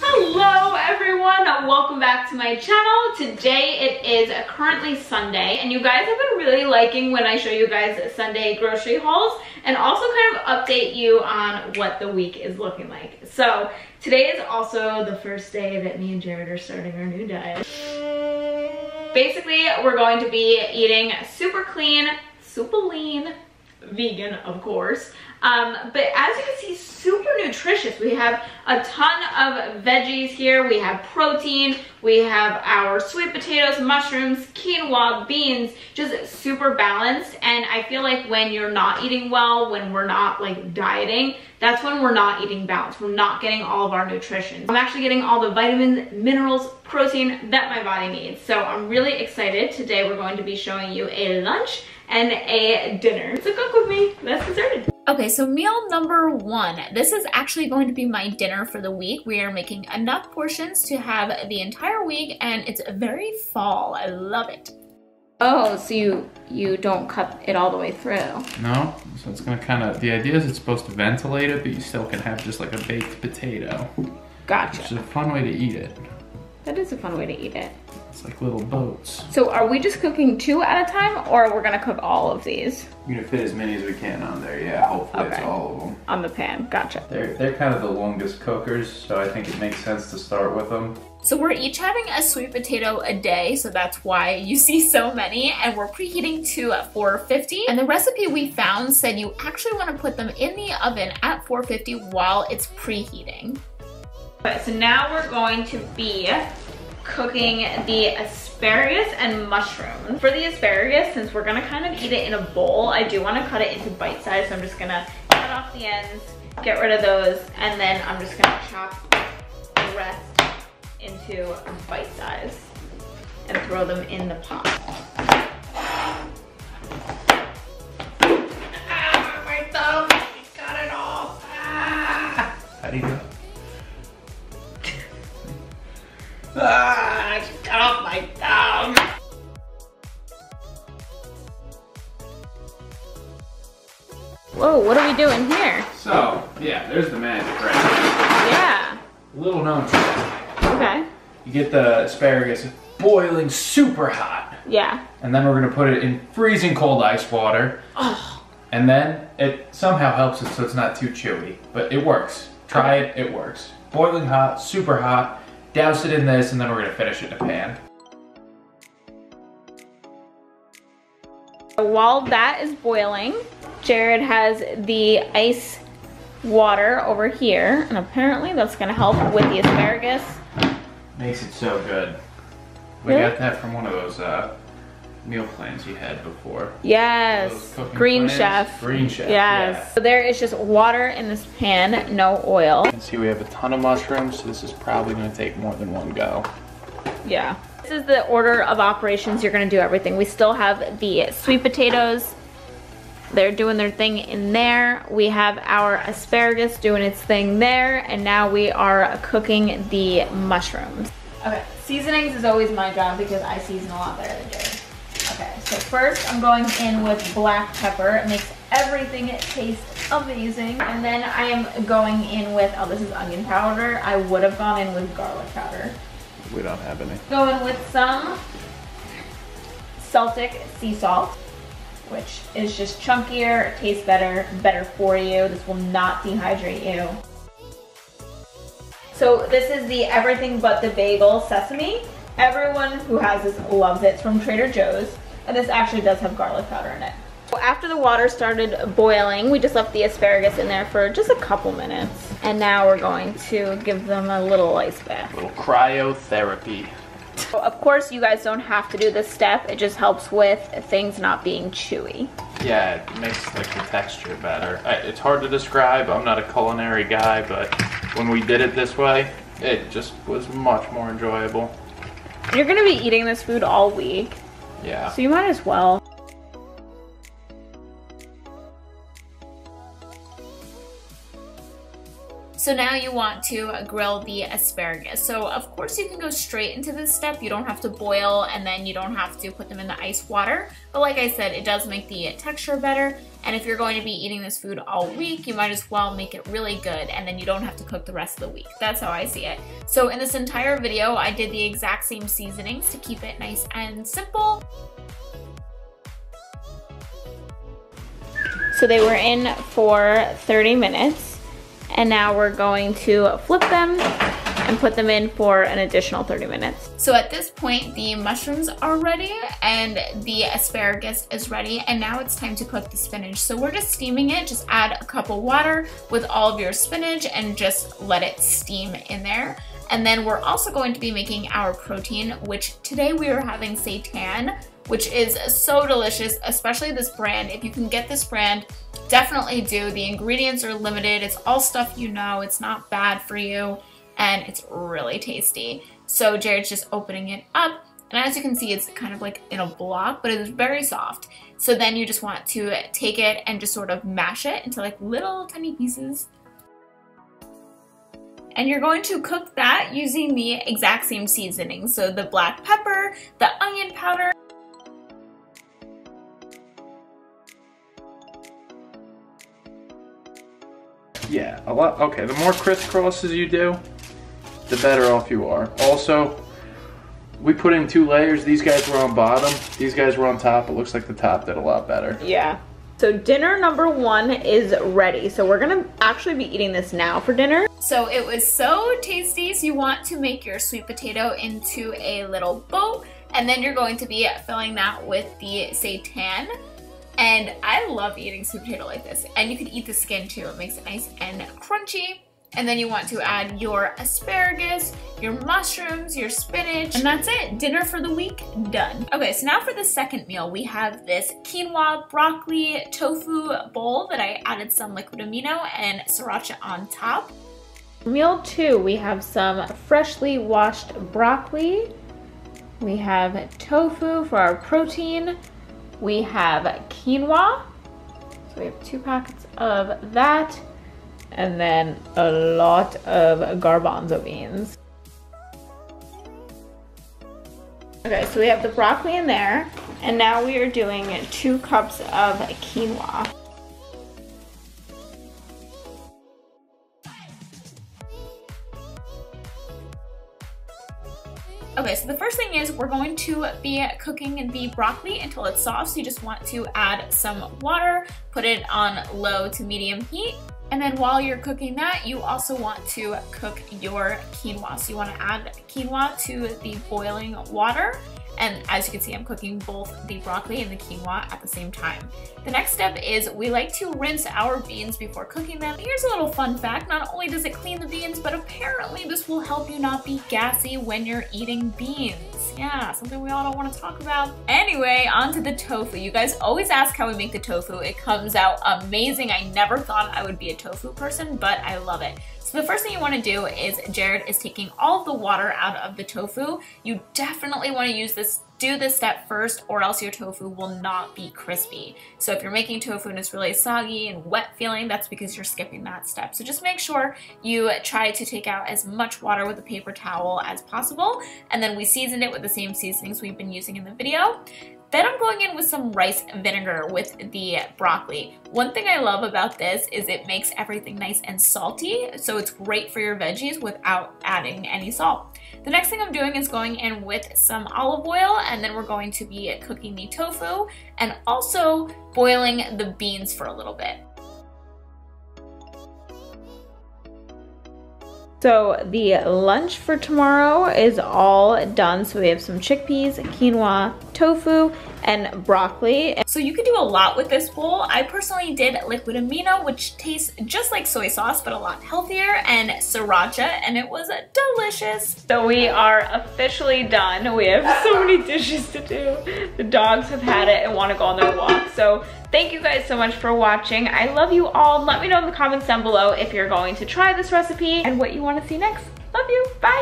Hello everyone, welcome back to my channel. Today it is currently Sunday, and you guys have been really liking when I show you guys Sunday grocery hauls and also kind of update you on what the week is looking like. So today is also the first day that me and Jared are starting our new diet. Basically, we're going to be eating super clean, super lean, vegan of course, but as you can see, super nutritious. We have a ton of veggies here. We have protein, we have our sweet potatoes, mushrooms, quinoa, beans, just super balanced. And I feel like when you're not eating well, when we're not like dieting, that's when we're not eating balanced. We're not getting all of our nutrition. I'm actually getting all the vitamins, minerals, protein that my body needs. So I'm really excited. Today we're going to be showing you a lunch and a dinner. So cook with me, let's get started. Okay, so meal number one. This is actually going to be my dinner for the week. We are making enough portions to have the entire week, and it's very fall. I love it. Oh, so you don't cut it all the way through? No, so it's gonna kind of, the idea is it's supposed to ventilate it, but you still can have just like a baked potato. Gotcha. Which is a fun way to eat it. That is a fun way to eat it. It's like little boats. So are we just cooking 2 at a time, or we're gonna cook all of these? We're gonna fit as many as we can on there, yeah. Hopefully it's all of them. On the pan, gotcha. They're kind of the longest cookers, so I think it makes sense to start with them. So we're each having a sweet potato a day, so that's why you see so many, and we're preheating to 450. And the recipe we found said you actually want to put them in the oven at 450 while it's preheating. Okay, so now we're going to be cooking the asparagus and mushrooms. For the asparagus, since we're gonna kind of eat it in a bowl, I do want to cut it into bite size, so I'm just gonna cut off the ends, get rid of those, and then I'm just gonna chop the rest into bite size and throw them in the pot. Ah, my thumb, I got it off. Ah. How do you do it? Ah, she cut off my thumb. Whoa, what are we doing here? So, yeah, there's the magic right Yeah. there. Little known trick. Okay. You get the asparagus boiling super hot. Yeah. And then we're gonna put it in freezing cold ice water. Oh. And then it somehow helps it so it's not too chewy. But it works. Try it, it works. Boiling hot, super hot. Douse it in this, and then we're gonna finish it in a pan. While that is boiling, Jared has the ice water over here, and apparently that's gonna help with the asparagus. Makes it so good. We Really? got that from one of those meal plans you had before. Yes, Green Chef. Green Chef, Yes. yeah. So there is just water in this pan, no oil. You can see we have a ton of mushrooms, so this is probably gonna take more than one go. Yeah. This is the order of operations. You're gonna do everything. We still have the sweet potatoes. They're doing their thing in there. We have our asparagus doing its thing there, and now we are cooking the mushrooms. Okay, seasonings is always my job because I season a lot better than Jared. Okay, so first I'm going in with black pepper. It makes everything taste amazing. And then I am going in with, oh, this is onion powder. I would have gone in with garlic powder. We don't have any. Going with some Celtic sea salt, which is just chunkier, it tastes better, better for you. This will not dehydrate you. So this is the Everything But the Bagel Sesame. Everyone who has this loves it. It's from Trader Joe's, and this actually does have garlic powder in it. So after the water started boiling, we just left the asparagus in there for just a couple minutes. And now we're going to give them a little ice bath. A little cryotherapy. So of course, you guys don't have to do this step. It just helps with things not being chewy. Yeah, it makes like the texture better. It's hard to describe. I'm not a culinary guy, but when we did it this way, it just was much more enjoyable. You're gonna be eating this food all week. Yeah. So you might as well. So now you want to grill the asparagus. So of course you can go straight into this step. You don't have to boil, and then you don't have to put them in the ice water. But like I said, it does make the texture better. And if you're going to be eating this food all week, you might as well make it really good, and then you don't have to cook the rest of the week. That's how I see it. So in this entire video, I did the exact same seasonings to keep it nice and simple. So they were in for 30 minutes, and now we're going to flip them and put them in for an additional 30 minutes. So at this point, the mushrooms are ready and the asparagus is ready, and now it's time to cook the spinach. So we're just steaming it. Just add a cup of water with all of your spinach and just let it steam in there. And then we're also going to be making our protein, which today we are having seitan, which is so delicious, especially this brand. If you can get this brand, definitely do. The ingredients are limited. It's all stuff you know. It's not bad for you, and it's really tasty. So Jared's just opening it up, and as you can see, it's kind of like in a block, but it is very soft. So then you just want to take it and just sort of mash it into like little tiny pieces. And you're going to cook that using the exact same seasoning. So the black pepper, the onion powder. Yeah, a lot. Okay, the more crisscrosses you do, the better off you are. Also, we put in 2 layers. These guys were on bottom. These guys were on top. It looks like the top did a lot better. Yeah. So dinner number 1 is ready. So we're gonna actually be eating this now for dinner. So it was so tasty. So you want to make your sweet potato into a little boat, and then you're going to be filling that with the seitan. And I love eating sweet potato like this. And you can eat the skin too. It makes it nice and crunchy. And then you want to add your asparagus, your mushrooms, your spinach, and that's it. Dinner for the week, done. Okay, so now for the second meal, we have this quinoa, broccoli, tofu bowl that I added some liquid amino and sriracha on top. Meal 2, we have some freshly washed broccoli. We have tofu for our protein. We have quinoa. So we have 2 packets of that. And then a lot of garbanzo beans. Okay, so we have the broccoli in there, and now we are doing 2 cups of quinoa. Okay, so the first thing is we're going to be cooking the broccoli until it's soft. So you just want to add some water, put it on low to medium heat. And then while you're cooking that, you also want to cook your quinoa. So you want to add quinoa to the boiling water. And as you can see, I'm cooking both the broccoli and the quinoa at the same time. The next step is we like to rinse our beans before cooking them. Here's a little fun fact. Not only does it clean the beans, but apparently this will help you not be gassy when you're eating beans. Yeah, something we all don't want to talk about. Anyway, on to the tofu. You guys always ask how we make the tofu. It comes out amazing. I never thought I would be a tofu person, but I love it. So the first thing you want to do is Jared is taking all of the water out of the tofu. You definitely want to do this step first, or else your tofu will not be crispy. So if you're making tofu and it's really soggy and wet feeling, that's because you're skipping that step. So just make sure you try to take out as much water with a paper towel as possible. And then we seasoned it with the same seasonings we've been using in the video. Then I'm going in with some rice vinegar with the broccoli. One thing I love about this is it makes everything nice and salty, so it's great for your veggies without adding any salt. The next thing I'm doing is going in with some olive oil, and then we're going to be cooking the tofu and also boiling the beans for a little bit. So the lunch for tomorrow is all done. So we have some chickpeas, quinoa, tofu, and broccoli. So you could do a lot with this bowl. I personally did liquid amino, which tastes just like soy sauce, but a lot healthier, and sriracha, and it was delicious. So we are officially done. We have so many dishes to do. The dogs have had it and want to go on their walk. So thank you guys so much for watching. I love you all. Let me know in the comments down below if you're going to try this recipe and what you want to see next. Love you. Bye.